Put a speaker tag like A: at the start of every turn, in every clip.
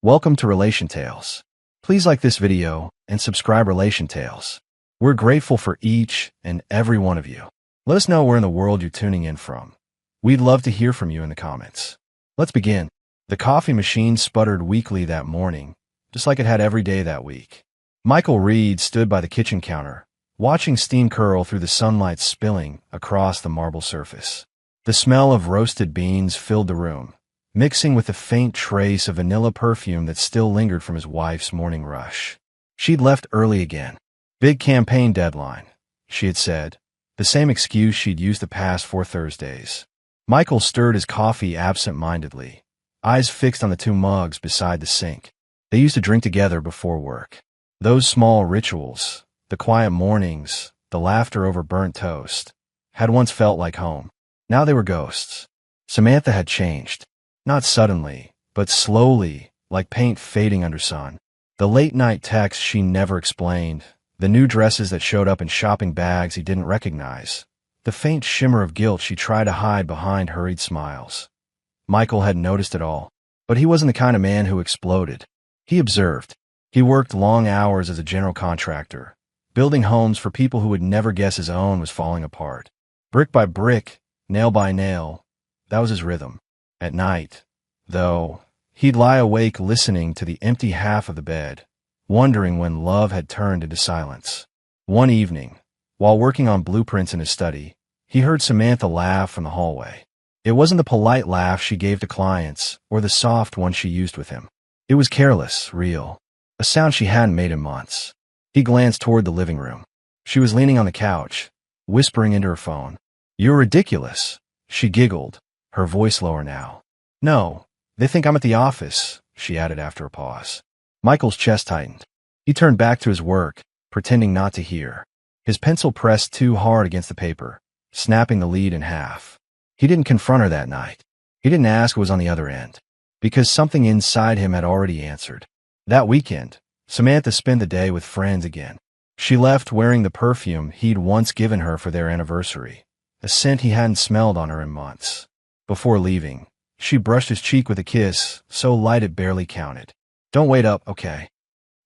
A: Welcome to Relation Tales. Please like this video and subscribe Relation Tales. We're grateful for each and every one of you. Let us know where in the world you're tuning in from. We'd love to hear from you in the comments. Let's begin. The coffee machine sputtered weakly that morning, just like it had every day that week. Michael Reed stood by the kitchen counter, watching steam curl through the sunlight spilling across the marble surface. The smell of roasted beans filled the room, mixing with the faint trace of vanilla perfume that still lingered from his wife's morning rush. She'd left early again. Big campaign deadline, she had said, the same excuse she'd used the past 4 Thursdays. Michael stirred his coffee absent-mindedly, eyes fixed on the 2 mugs beside the sink. They used to drink together before work. Those small rituals, the quiet mornings, the laughter over burnt toast, had once felt like home. Now they were ghosts. Samantha had changed. Not suddenly, but slowly, like paint fading under sun. The late-night texts she never explained, the new dresses that showed up in shopping bags he didn't recognize, the faint shimmer of guilt she tried to hide behind hurried smiles. Michael had noticed it all, but he wasn't the kind of man who exploded. He observed. He worked long hours as a general contractor, building homes for people who would never guess his own was falling apart. Brick by brick, nail by nail, that was his rhythm. At night, though, he'd lie awake listening to the empty half of the bed, wondering when love had turned into silence. One evening, while working on blueprints in his study, he heard Samantha laugh from the hallway. It wasn't the polite laugh she gave to clients or the soft one she used with him. It was careless, real, a sound she hadn't made in months. He glanced toward the living room. She was leaning on the couch, whispering into her phone. "You're ridiculous," she giggled, her voice lower now. "No, they think I'm at the office," she added after a pause. Michael's chest tightened. He turned back to his work, pretending not to hear. His pencil pressed too hard against the paper, snapping the lead in half. He didn't confront her that night. He didn't ask what was on the other end, because something inside him had already answered. That weekend, Samantha spent the day with friends again. She left wearing the perfume he'd once given her for their anniversary, a scent he hadn't smelled on her in months. Before leaving, she brushed his cheek with a kiss, so light it barely counted. "Don't wait up, okay?"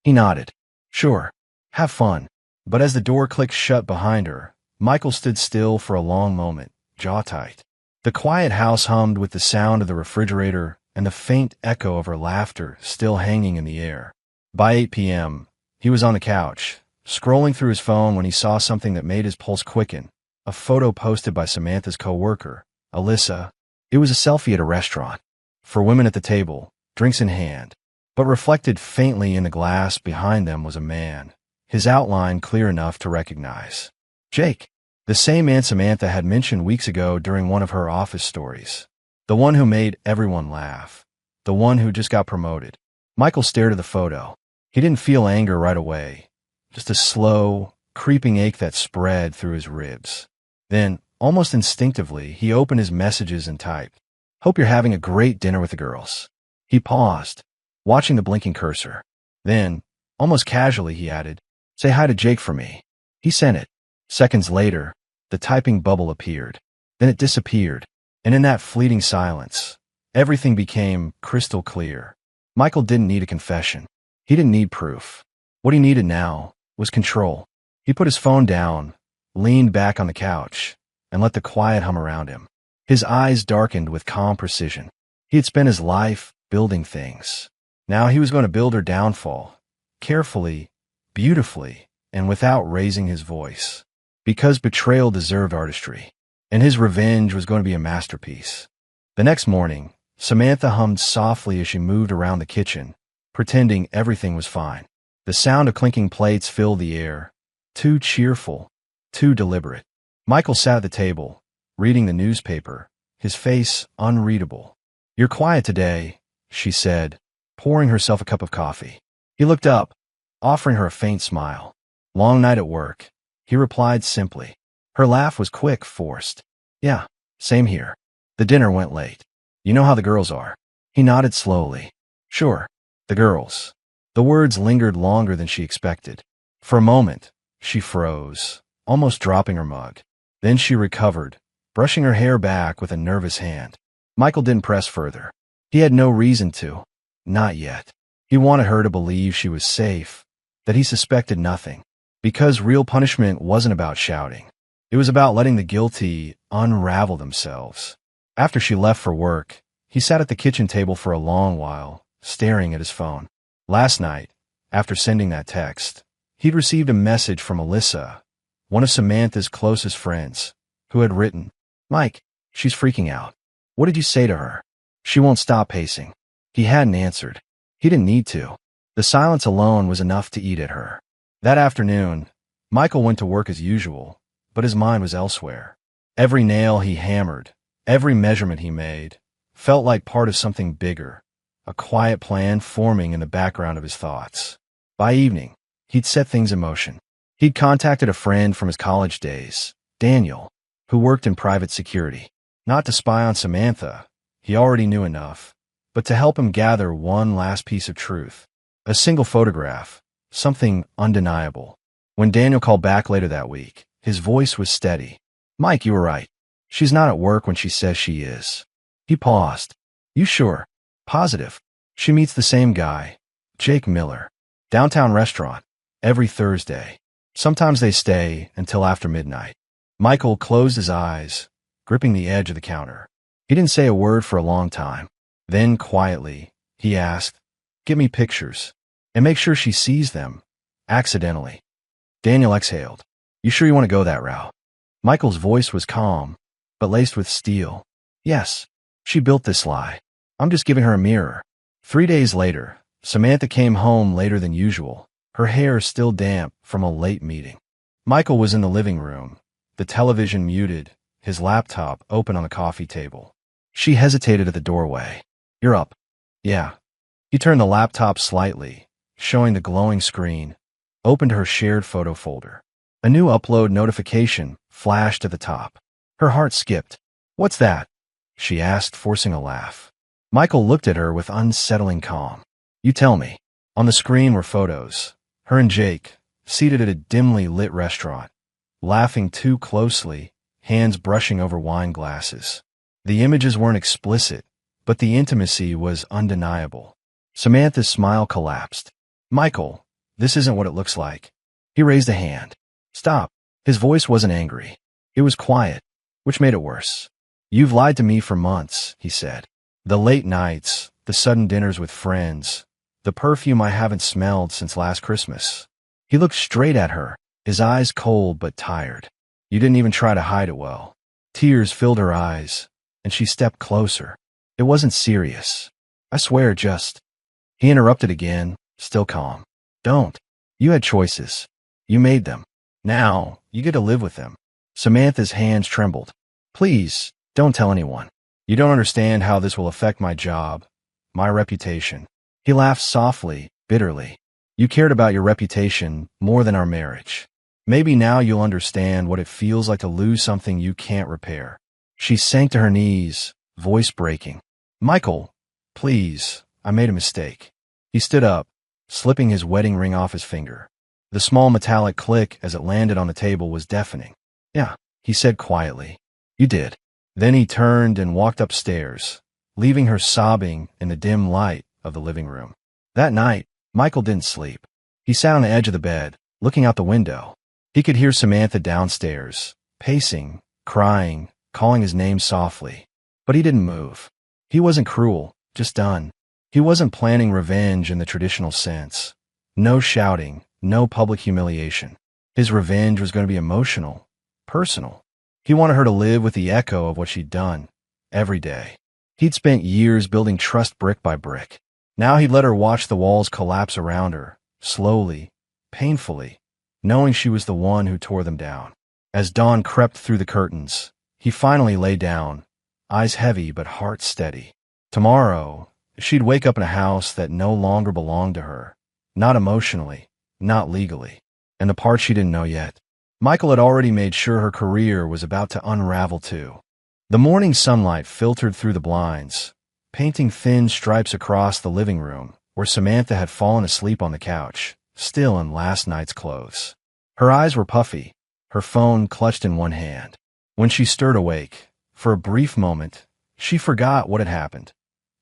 A: He nodded. "Sure. Have fun." But as the door clicked shut behind her, Michael stood still for a long moment, jaw tight. The quiet house hummed with the sound of the refrigerator and the faint echo of her laughter still hanging in the air. By 8 p.m., he was on the couch, scrolling through his phone when he saw something that made his pulse quicken, a photo posted by Samantha's co-worker, Alyssa. It was a selfie at a restaurant, for women at the table, drinks in hand, but reflected faintly in the glass behind them was a man, his outline clear enough to recognize. Jake, the same man Samantha had mentioned weeks ago during one of her office stories. The one who made everyone laugh. The one who just got promoted. Michael stared at the photo. He didn't feel anger right away, just a slow, creeping ache that spread through his ribs. Then, almost instinctively, he opened his messages and typed, "Hope you're having a great dinner with the girls." He paused, watching the blinking cursor. Then, almost casually, he added, "Say hi to Jake for me." He sent it. Seconds later, the typing bubble appeared. Then it disappeared, and in that fleeting silence, everything became crystal clear. Michael didn't need a confession. He didn't need proof. What he needed now was control. He put his phone down, leaned back on the couch, and let the quiet hum around him. His eyes darkened with calm precision. He had spent his life building things. Now he was going to build her downfall, carefully, beautifully, and without raising his voice. Because betrayal deserved artistry, and his revenge was going to be a masterpiece. The next morning, Samantha hummed softly as she moved around the kitchen, pretending everything was fine. The sound of clinking plates filled the air, too cheerful, too deliberate. Michael sat at the table, reading the newspaper, his face unreadable. "You're quiet today," she said, pouring herself a cup of coffee. He looked up, offering her a faint smile. "Long night at work," he replied simply. Her laugh was quick, forced. "Yeah, same here. The dinner went late. You know how the girls are." He nodded slowly. "Sure, the girls." The words lingered longer than she expected. For a moment, she froze, almost dropping her mug. Then she recovered, brushing her hair back with a nervous hand. Michael didn't press further. He had no reason to. Not yet. He wanted her to believe she was safe, that he suspected nothing. Because real punishment wasn't about shouting. It was about letting the guilty unravel themselves. After she left for work, he sat at the kitchen table for a long while, staring at his phone. Last night, after sending that text, he'd received a message from Alyssa, one of Samantha's closest friends, who had written, "Mike, she's freaking out. What did you say to her? She won't stop pacing." He hadn't answered. He didn't need to. The silence alone was enough to eat at her. That afternoon, Michael went to work as usual, but his mind was elsewhere. Every nail he hammered, every measurement he made, felt like part of something bigger, a quiet plan forming in the background of his thoughts. By evening, he'd set things in motion. He'd contacted a friend from his college days, Daniel, who worked in private security. Not to spy on Samantha, he already knew enough, but to help him gather one last piece of truth. A single photograph, something undeniable. When Daniel called back later that week, his voice was steady. "Mike, you were right. She's not at work when she says she is." He paused. "You sure? Positive? She meets the same guy, Jake Miller. Downtown restaurant. Every Thursday. Sometimes they stay until after midnight." Michael closed his eyes, gripping the edge of the counter. He didn't say a word for a long time. Then, quietly, he asked, "Get me pictures. And make sure she sees them. Accidentally." Daniel exhaled. "You sure you want to go that route?" Michael's voice was calm, but laced with steel. "Yes. She built this lie. I'm just giving her a mirror." 3 days later, Samantha came home later than usual, her hair still damp from a late meeting. Michael was in the living room, the television muted, his laptop open on the coffee table. She hesitated at the doorway. "You're up." "Yeah." He turned the laptop slightly, showing the glowing screen, opened her shared photo folder. A new upload notification flashed at the top. Her heart skipped. "What's that?" she asked, forcing a laugh. Michael looked at her with unsettling calm. "You tell me." On the screen were photos. Her and Jake, seated at a dimly lit restaurant, laughing too closely, hands brushing over wine glasses. The images weren't explicit, but the intimacy was undeniable. Samantha's smile collapsed. "Michael, this isn't what it looks like." He raised a hand. "Stop." His voice wasn't angry. It was quiet, which made it worse. "You've lied to me for months," he said. "The late nights, the sudden dinners with friends, the perfume I haven't smelled since last Christmas." He looked straight at her, his eyes cold but tired. "You didn't even try to hide it well." Tears filled her eyes, and she stepped closer. "It wasn't serious. I swear, just—" He interrupted again, still calm. "Don't. You had choices. You made them. Now, you get to live with them." Samantha's hands trembled. "Please, don't tell anyone. You don't understand how this will affect my job, my reputation." He laughed softly, bitterly. "You cared about your reputation more than our marriage. Maybe now you'll understand what it feels like to lose something you can't repair." She sank to her knees, voice breaking. "Michael, please, I made a mistake." He stood up, slipping his wedding ring off his finger. The small metallic click as it landed on the table was deafening. "Yeah," he said quietly. "You did." Then he turned and walked upstairs, leaving her sobbing in the dim light of the living room. That night, Michael didn't sleep. He sat on the edge of the bed, looking out the window. He could hear Samantha downstairs, pacing, crying, calling his name softly. But he didn't move. He wasn't cruel, just done. He wasn't planning revenge in the traditional sense. No shouting, no public humiliation. His revenge was going to be emotional, personal. He wanted her to live with the echo of what she'd done, every day. He'd spent years building trust brick by brick. Now he'd let her watch the walls collapse around her, slowly, painfully, knowing she was the one who tore them down. As dawn crept through the curtains, he finally lay down, eyes heavy but heart steady. Tomorrow, she'd wake up in a house that no longer belonged to her, not emotionally, not legally. And the part she didn't know yet. Michael had already made sure her career was about to unravel too. The morning sunlight filtered through the blinds, painting thin stripes across the living room, where Samantha had fallen asleep on the couch, still in last night's clothes. Her eyes were puffy, her phone clutched in one hand. When she stirred awake, for a brief moment, she forgot what had happened.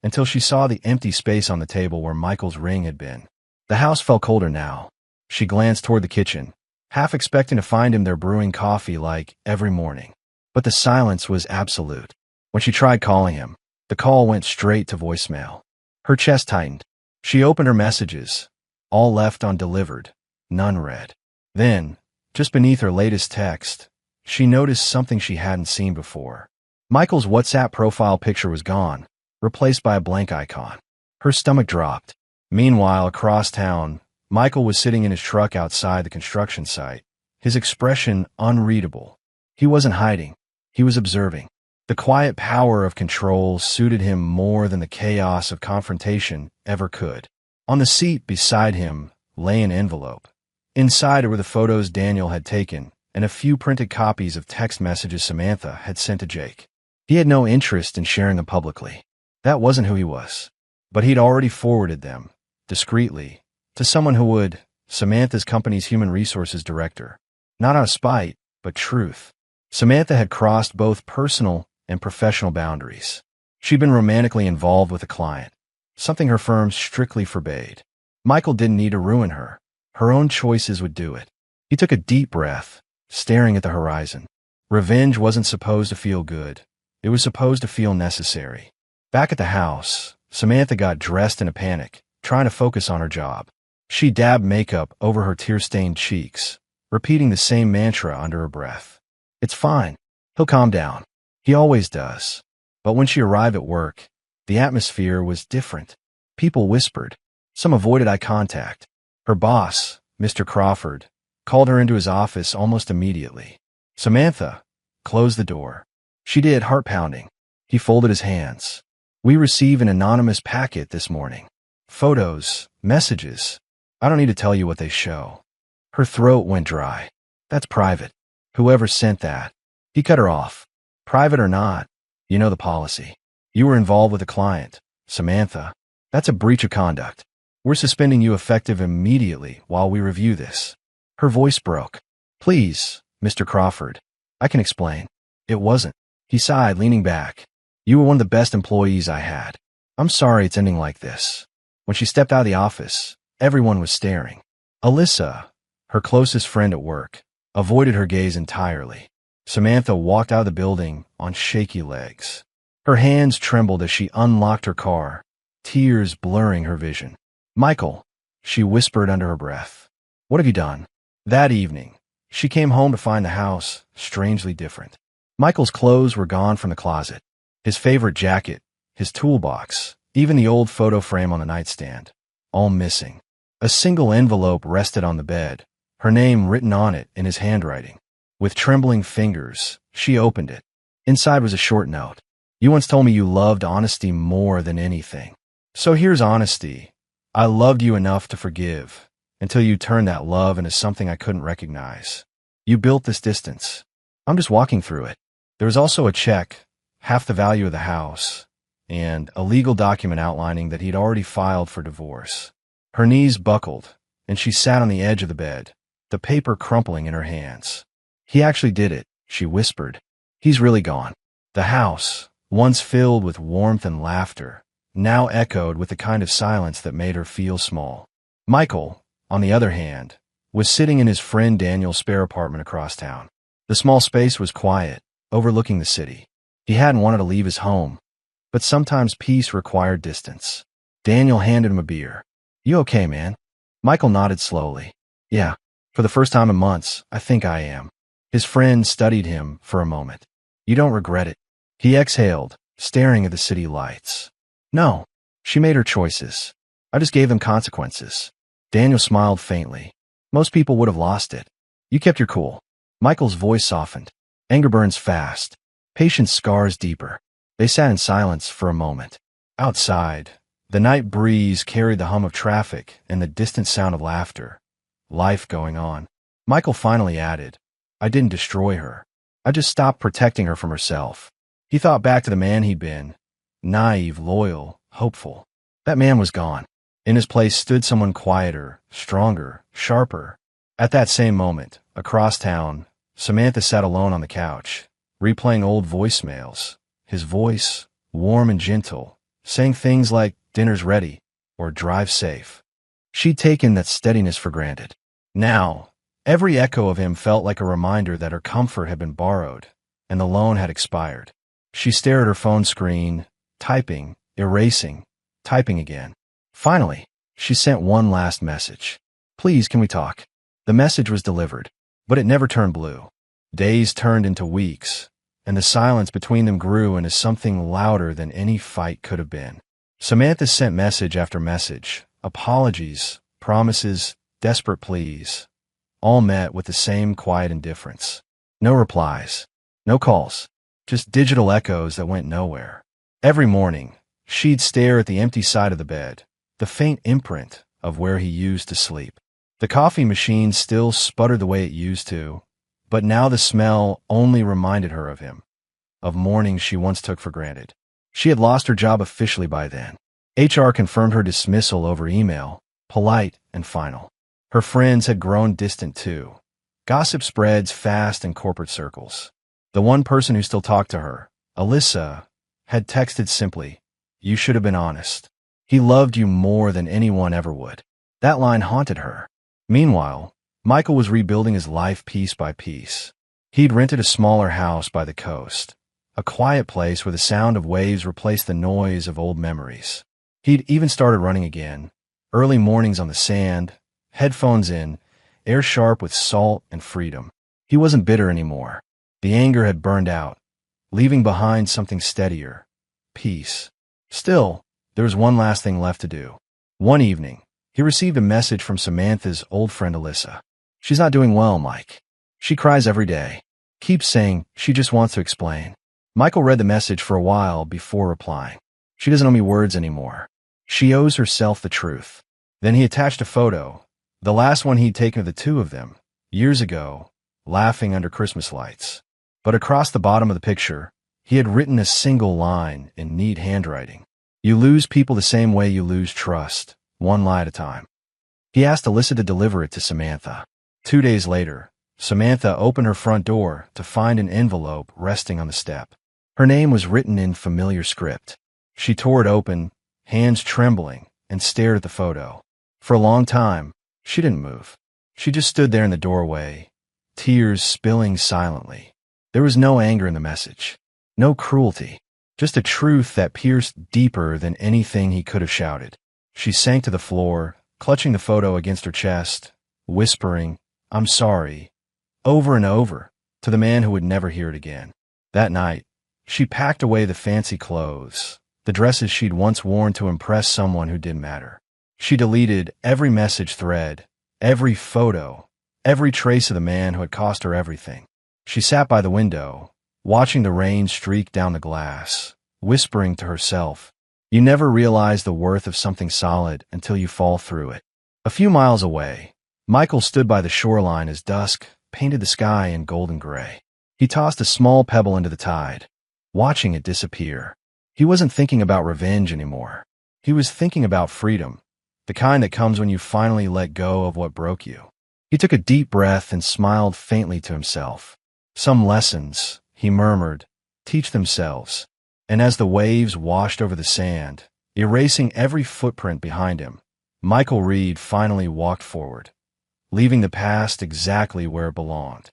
A: until she saw the empty space on the table where Michael's ring had been. The house felt colder now. She glanced toward the kitchen, half expecting to find him there brewing coffee like every morning. But the silence was absolute. When she tried calling him, the call went straight to voicemail. Her chest tightened. She opened her messages, all left undelivered, none read. Then, just beneath her latest text, she noticed something she hadn't seen before. Michael's WhatsApp profile picture was gone, replaced by a blank icon. Her stomach dropped. Meanwhile, across town, Michael was sitting in his truck outside the construction site, his expression unreadable. He wasn't hiding. He was observing. The quiet power of control suited him more than the chaos of confrontation ever could. On the seat beside him lay an envelope. Inside were the photos Daniel had taken and a few printed copies of text messages Samantha had sent to Jake. He had no interest in sharing them publicly. That wasn't who he was. But he'd already forwarded them, discreetly, to someone who would, Samantha's company's human resources director. Not out of spite, but truth. Samantha had crossed both personal and professional boundaries. She'd been romantically involved with a client, something her firm strictly forbade. Michael didn't need to ruin her. Her own choices would do it. He took a deep breath, staring at the horizon. Revenge wasn't supposed to feel good. It was supposed to feel necessary. Back at the house, Samantha got dressed in a panic, trying to focus on her job. She dabbed makeup over her tear-stained cheeks, repeating the same mantra under her breath. It's fine. He'll calm down. He always does. But when she arrived at work, the atmosphere was different. People whispered. Some avoided eye contact. Her boss, Mr. Crawford, called her into his office almost immediately. Samantha, close the door. She did, heart pounding. He folded his hands. We receive an anonymous packet this morning. Photos, messages. I don't need to tell you what they show. Her throat went dry. That's private. Whoever sent that. He cut her off. Private or not, you know the policy. You were involved with a client, Samantha. That's a breach of conduct. We're suspending you effective immediately while we review this. Her voice broke. Please, Mr. Crawford. I can explain. It wasn't. He sighed, leaning back. You were one of the best employees I had. I'm sorry it's ending like this. When she stepped out of the office, everyone was staring. Alyssa, her closest friend at work, avoided her gaze entirely. Samantha walked out of the building on shaky legs. Her hands trembled as she unlocked her car, tears blurring her vision. Michael, she whispered under her breath. What have you done? That evening, she came home to find the house strangely different. Michael's clothes were gone from the closet. His favorite jacket, his toolbox, even the old photo frame on the nightstand, all missing. A single envelope rested on the bed, her name written on it in his handwriting. With trembling fingers, she opened it. Inside was a short note. You once told me you loved honesty more than anything. So here's honesty. I loved you enough to forgive, until you turned that love into something I couldn't recognize. You built this distance. I'm just walking through it. There was also a check, half the value of the house, and a legal document outlining that he'd already filed for divorce. Her knees buckled, and she sat on the edge of the bed, the paper crumpling in her hands. He actually did it, she whispered. He's really gone. The house, once filled with warmth and laughter, now echoed with the kind of silence that made her feel small. Michael, on the other hand, was sitting in his friend Daniel's spare apartment across town. The small space was quiet, overlooking the city. He hadn't wanted to leave his home, but sometimes peace required distance. Daniel handed him a beer. You okay, man? Michael nodded slowly. Yeah, for the first time in months, I think I am. His friend studied him for a moment. You don't regret it? He exhaled, staring at the city lights. No, she made her choices. I just gave them consequences. Daniel smiled faintly. Most people would have lost it. You kept your cool. Michael's voice softened. Anger burns fast. Patience scars deeper. They sat in silence for a moment. Outside, the night breeze carried the hum of traffic and the distant sound of laughter. Life going on. Michael finally added, I didn't destroy her. I just stopped protecting her from herself. He thought back to the man he'd been. Naive, loyal, hopeful. That man was gone. In his place stood someone quieter, stronger, sharper. At that same moment, across town, Samantha sat alone on the couch, replaying old voicemails. His voice, warm and gentle, saying things like, "Dinner's ready," or "Drive safe." She'd taken that steadiness for granted. Now, every echo of him felt like a reminder that her comfort had been borrowed, and the loan had expired. She stared at her phone screen, typing, erasing, typing again. Finally, she sent one last message. "Please, can we talk?" The message was delivered, but it never turned blue. Days turned into weeks, and the silence between them grew into something louder than any fight could have been. Samantha sent message after message, apologies, promises, desperate pleas, all met with the same quiet indifference. No replies, no calls, just digital echoes that went nowhere. Every morning, she'd stare at the empty side of the bed, the faint imprint of where he used to sleep. The coffee machine still sputtered the way it used to, but now the smell only reminded her of him, of mornings she once took for granted. She had lost her job officially by then. HR confirmed her dismissal over email, polite and final. Her friends had grown distant too. Gossip spreads fast in corporate circles. The one person who still talked to her, Alyssa, had texted simply, "You should have been honest. He loved you more than anyone ever would." That line haunted her. Meanwhile, Michael was rebuilding his life piece by piece. He'd rented a smaller house by the coast, a quiet place where the sound of waves replaced the noise of old memories. He'd even started running again, early mornings on the sand, headphones in, air sharp with salt and freedom. He wasn't bitter anymore. The anger had burned out, leaving behind something steadier, peace. Still, there was one last thing left to do. One evening, he received a message from Samantha's old friend Alyssa. "She's not doing well, Mike. She cries every day. Keeps saying she just wants to explain." Michael read the message for a while before replying. "She doesn't owe me words anymore. She owes herself the truth." Then he attached a photo, the last one he'd taken of the two of them, years ago, laughing under Christmas lights. But across the bottom of the picture, he had written a single line in neat handwriting. "You lose people the same way you lose trust, one lie at a time." He asked Alyssa to deliver it to Samantha. 2 days later, Samantha opened her front door to find an envelope resting on the step. Her name was written in familiar script. She tore it open, hands trembling, and stared at the photo. For a long time, she didn't move. She just stood there in the doorway, tears spilling silently. There was no anger in the message, no cruelty, just a truth that pierced deeper than anything he could have shouted. She sank to the floor, clutching the photo against her chest, whispering, "I'm sorry," over and over, to the man who would never hear it again. That night, she packed away the fancy clothes, the dresses she'd once worn to impress someone who didn't matter. She deleted every message thread, every photo, every trace of the man who had cost her everything. She sat by the window, watching the rain streak down the glass, whispering to herself, "You never realize the worth of something solid until you fall through it." A few miles away, Michael stood by the shoreline as dusk painted the sky in golden gray. He tossed a small pebble into the tide, watching it disappear. He wasn't thinking about revenge anymore. He was thinking about freedom, the kind that comes when you finally let go of what broke you. He took a deep breath and smiled faintly to himself. Some lessons, he murmured, teach themselves. And as the waves washed over the sand, erasing every footprint behind him, Michael Reed finally walked forward, leaving the past exactly where it belonged.